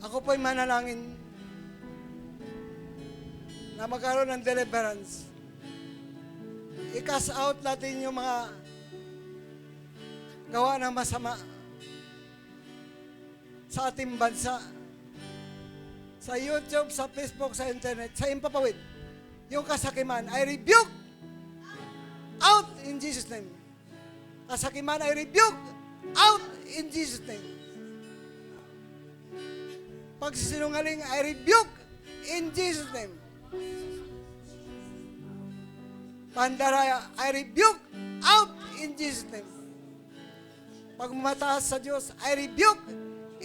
Ako po'y manalangin na magkaroon ng deliverance. I-cast out natin yung mga gawa ng masama sa ating bansa, sa YouTube, sa Facebook, sa internet, sa impapawid. Yung kasakiman, I rebuke out in Jesus' name. Kasakiman, I rebuke out in Jesus' name. Pagsisinungaling, I rebuke in Jesus' name. Pandaraya, I rebuke out in Jesus' name. Pagmamataas sa Diyos, I rebuke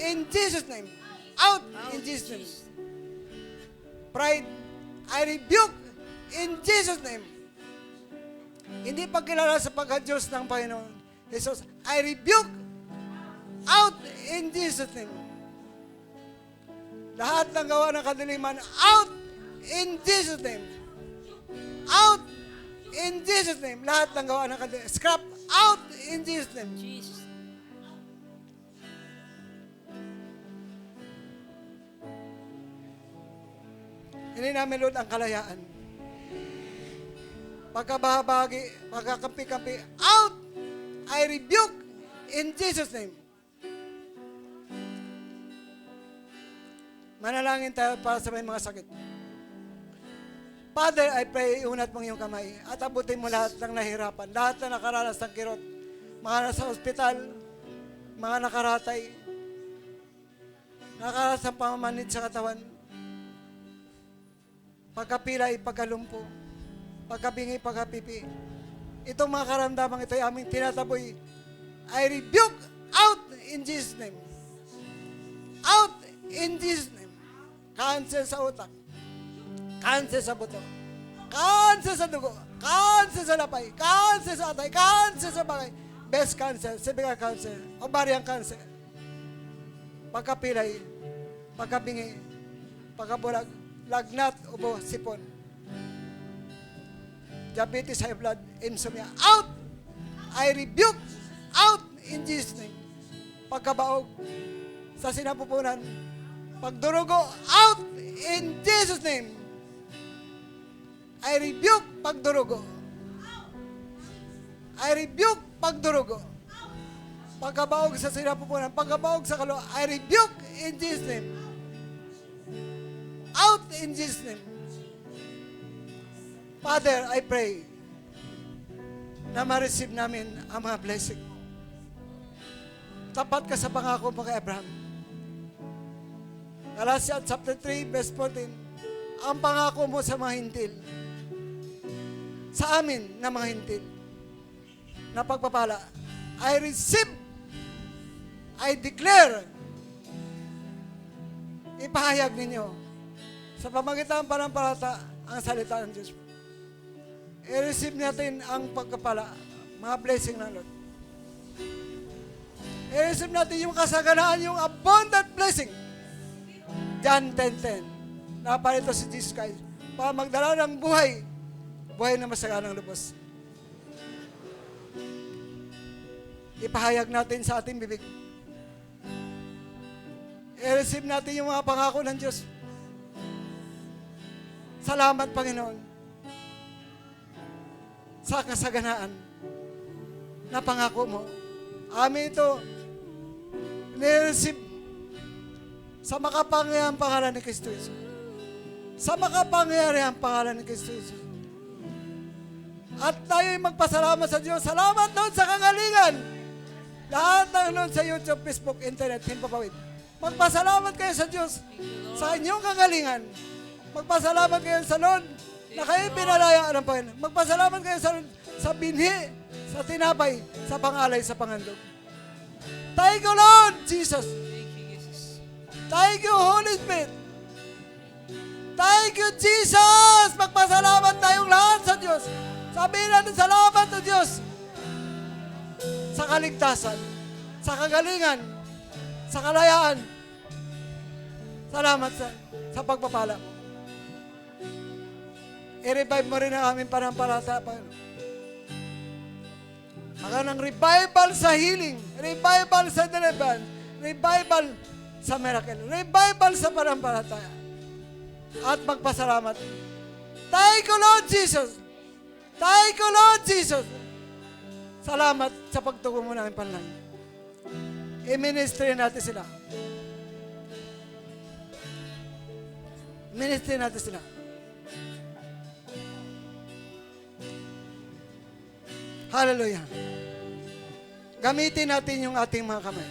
in Jesus' name. Out in Jesus' name. Pride, I rebuke in Jesus' name. Hindi pagkilala sa pagka-Diyos ng Panginoon Jesus, I rebuke out in Jesus' name. Lahat ng gawa ng kadiliman, out in Jesus' name. Out in Jesus' name. Lahat ng gawa ng kadiliman, scrap out in Jesus' name. Jesus. Hindi namin, Lord, ang kalayaan. Pagkabahabagi, pagkakampi-kampi, out! I rebuke in Jesus' name. Manalangin tayo para sa may mga sakit. Father, I pray, iunat mong iyong kamay at abutin mo lahat ng nahirapan, lahat na nakaranas ng kirot, mga nasa ospital, mga nakaratay, nakaranas ng pamamanid sa katawan, pagkapilay, pagkalumpo, pagkabingi, pagkapipi. Itong mga karamdamang ito ay aming tinataboy. I rebuke out in Jesus' name. Out in Jesus' name. Cancer sa utak. Cancer sa buto. Cancer sa dugo. Cancer sa lapay. Cancer sa atay. Cancer sa bagay. Breast cancer. Cervical cancer. Ovarian cancer. Pagkapilay. Pagkabingi. Pagkabulag. Lagnat, ubo, sipon. Diabetes, high blood, insomnia. Out! I rebuke out in Jesus' name. Pagkabaog sa sinapupunan. Pagdurugo, out in Jesus' name. I rebuke pagdurugo. I rebuke pagdurugo. Pagkabaog sa sinapupunan. Pagkabaog sa kalo. I rebuke in Jesus' name. Out in Jesus' name. Father, I pray na ma-receive namin ang mga blessing. Tapat ka sa pangako mo kay Abraham. Galatians chapter 3, verse 14. Ang pangako mo sa mga hintil, sa amin na mga hintil, na pagpapala, I receive, I declare, ipahayag ninyo sa pamagitan ng panampalataya ang salita ng Diyos. I-receive natin ang pagkapala, mga blessing ng Lord. I-receive natin yung kasaganaan, yung abundant blessing. John 10:10. Naparito si Jesus Christ para magdala ng buhay, buhay na masaganang lubos. Ipahayag natin sa ating bibig. I-receive natin yung mga pangako ng Diyos. Salamat, Panginoon, sa kasaganaan na pangako mo. Amin ito ni-receive sa makapangyarihang pangalan ni Kristo Jesus. Sa makapangyarihang pangalan ni Kristo Jesus. At tayo'y magpasalamat sa Diyos. Salamat noon sa kagalingan. Lahat ng noon sa YouTube, Facebook, Internet, Himpapawid. Magpasalamat kayo sa Diyos sa inyong kagalingan. Magpasalamat kayo sa Lord na kayo pinalayaan ng Panginoon. Magpasalamat kayo sa binhi, sa tinapay, sa pangalay, sa pangandog. Thank you, Lord Jesus. Thank you, Holy Spirit. Thank you, Jesus. Magpasalamat tayong lahat sa Diyos. Sabihin natin salamat sa Diyos sa kaligtasan, sa kagalingan, sa kalayaan. Salamat sa pagpapala mo. I-revive mo rin ang aming panampalataya, Panginoon. Maka ng revival sa healing, revival sa deliverance, revival sa miracle. Revival sa panampalataya. At magpasalamat. Thank you, Lord Jesus. Thank you, Lord Jesus. Salamat sa pagtugon mo namin panalangin. I-ministry natin sila. Ministry natin sila. Hallelujah. Gamitin natin yung ating mga kamay.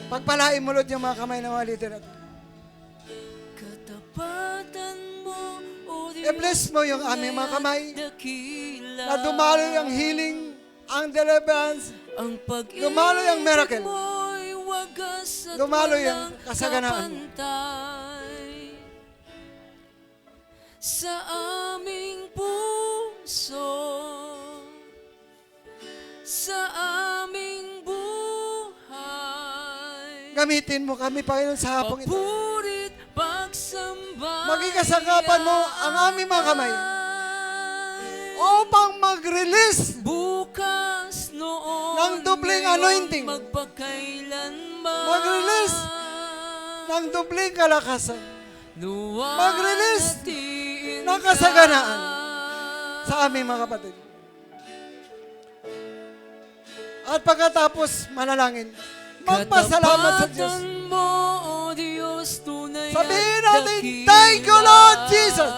Pagpalain mo, Lord, yung mga kamay ng mga leader natin. Katapatan mo, O Diyos, I-bless mo yung aming mga kamay dakila. na dumalo yung healing, ang deliverance, Ang dumalo yung miracle. mo'y wagas at Dumalo yung walang kasaganaan. kapantay. Sa aming puso, sa aming buhay, Gamitin mo kami, Panginoon, sa hapong ito. papurit, pagsamba, Maging kasangkapan mo ang aming mga kamay upang mag-release bukas noon ng dubling ngayon, anointing. magpakailanman, Mag-release ng dubling kalakasan, mag-release ng kasaganaan sa aming mga kapatid. At pagkatapos manalangin, magpasalamat sa Diyos. Katapatan mo, O Diyos, tunay Sabihin at natin, dakila. thank you, Lord Jesus.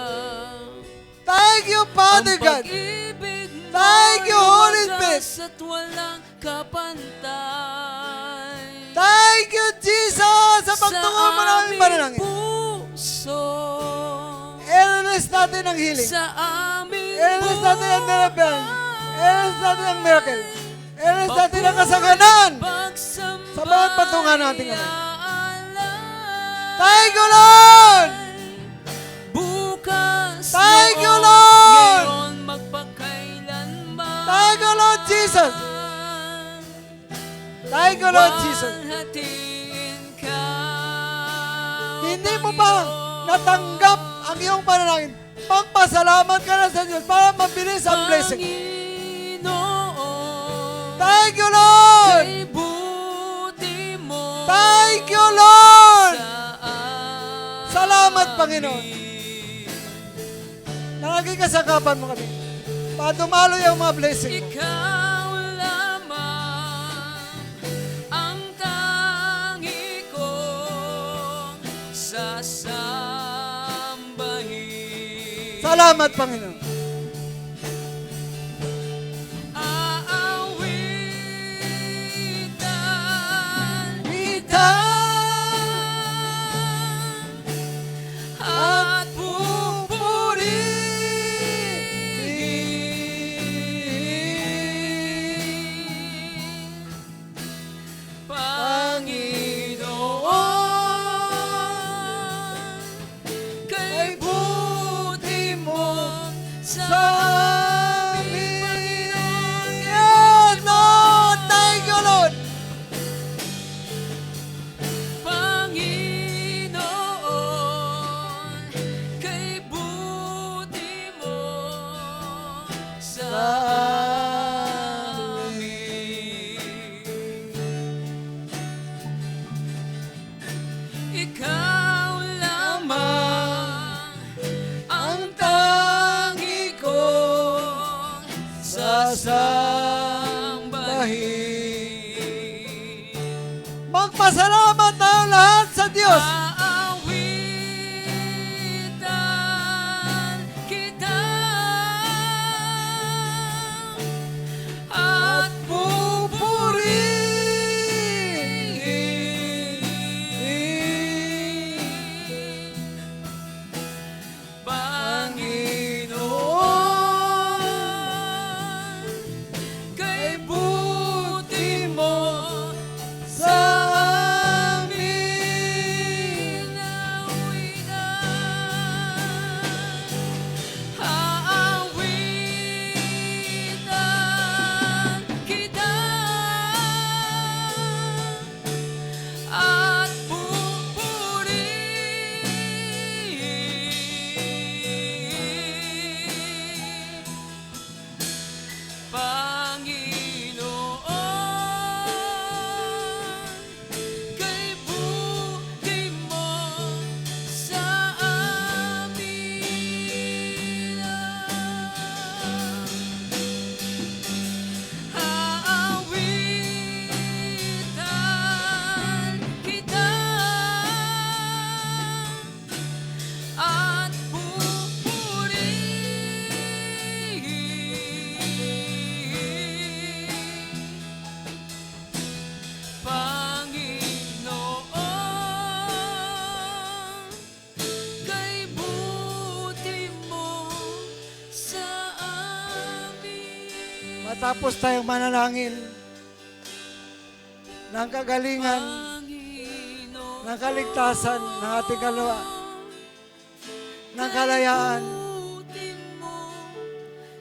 Thank you, Father Ang God. pag-ibig mo'y Thank you, Holy wagas Spirit. at walang kapantay. Thank you, Jesus, sa pagtungo mo namin aming manalangin. puso, I-release natin ang healing. sa aming I-release natin ang deliverance. I-release natin ang miracle. I-release natin ang papurit, kasaganan pagsamba, sa bawat patungan natin ngayon. iaalay. Thank you, Lord! Bukas Thank you, noon, Lord! ngayon magpakailanman. Thank you, Lord Jesus! Thank you, Lord Jesus! Walhatiin ka, Hindi mo ba natanggap ang iyong panalangin? Magpasalamat ka na sa Diyos para mabilis ang blessing. Panginoon, Thank you, Lord! kay buti mo Thank you, Lord! sa Salamat, Panginoon. amin. Naging kasangkapan mo kami. Para dumalo yung mga blessing mo. Ikaw lamang ang tangi kong sasambahin. Salamat, Panginoon. Aawitan Kita at pupurihin, Panginoon, kay buti mo sa aming Panginoon. Yes, Lord! Thank you, Lord! Panginoon, kay buti mo sa amin. Ikaw lamang ang tangi kong sasambahin. Magpasalamat tayo lahat sa Diyos. Aawitan kita at pupurihin, Panginoon, kay buti mo sa amin. Tapos tayong manalangin ng kagalingan, Panginoon, ng kaligtasan ng ating kaluluwa, ng kalayaan, butin mo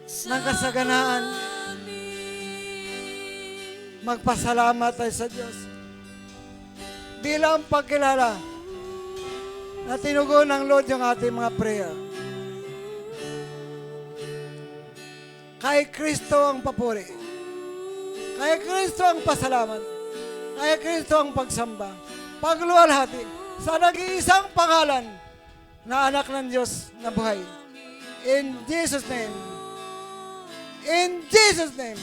ng kasaganaan. Magpasalamat tayo sa Diyos. Bilang pagkilala na tinugon ng Lord yung ating mga prayer. Kay Kristo ang papuri. Kay Kristo ang pasalamat. Kay Kristo ang pagsamba. Pagluwalhati sa nag-iisang pangalan na anak ng Diyos na buhay. In Jesus' name. In Jesus' name.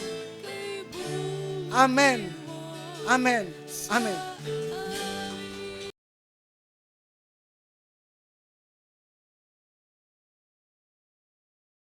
Amen. Amen. Amen.